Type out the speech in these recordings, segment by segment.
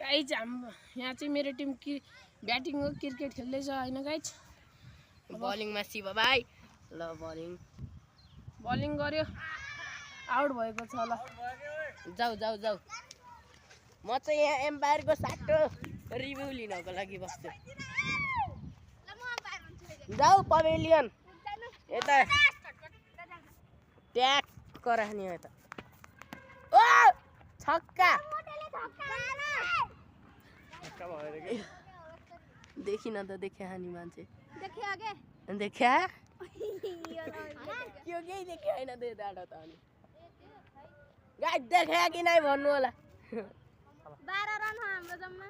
guys यहाँ चाहिँ मेरो टिम कि ब्याटिङ हो क्रिकेट खेल्दैछ हैन गाइज बलिङमा शिव भाइ ल बलिङ गर्यो आउट भएको छ ल जाऊ जाऊ जाऊ म चाहिँ यहाँ एम्पायरको साटो रिभ्यू लिनको लागि बस्छु जाऊ पवेलियन यता ट्याक राख्ने यता ओ छक्का देखिन त देख्या नि मान्छे देख्या क्यों केही देख्या हैन दे डाडा त अनि गाइस देख्या कि नै भन्नु होला 12 रन हो हाम्रो जम्मा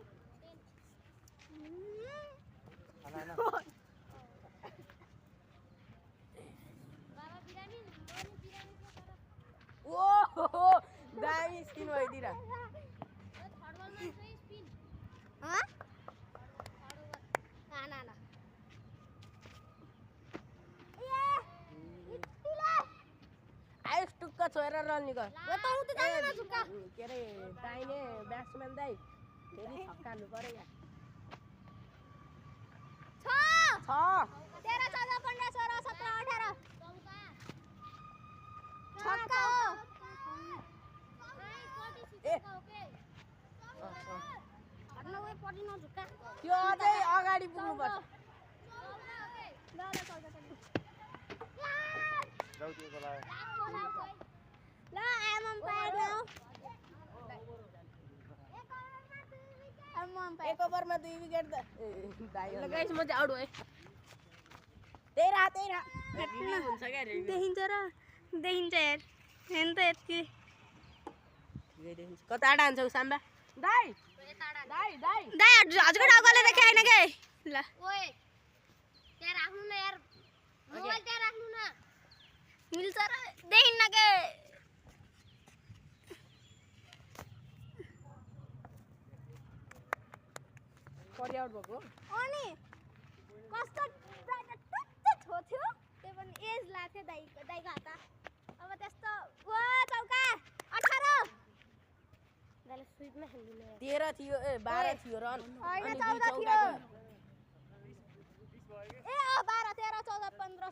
ओहो दामी स्पिन भइदिरा आयुष टुक्क छोएर रन निकाल के अरे दाहिने ब्याट्सम्यान दाइ फेरि छक्कानु पर्यो यार 13 14 15 16 17 18 छक्का हो त्यो अझै अगाडि पुग्नु पर्छ ल आम अम्पायर नाउ एक ओभरमा 2 विकेट ल गाइस म चाहिँ आउट भए तेरा हुन्छ क्या रे देखिन्छ यार हेन त यति कता डान्छौ साम्बा दाइ हजुरको टाउकोले देखे हैन के ल ओए त्यहाँ राख्नु न यार मोबाइल त्यहाँ राख्नु न मिल्छ र देखिन्न के कति आउट भएको अनि कस्तो टट्ट छोथ्यो त्यो पनि एज लाग्थ्यो दाइको हात अब त्यस्तो ओ चौका 18 दाइले स्विपमा खेल्दिनु 13 थियो 12 थियो रन हैन 14 थियो ए 12 13 14 15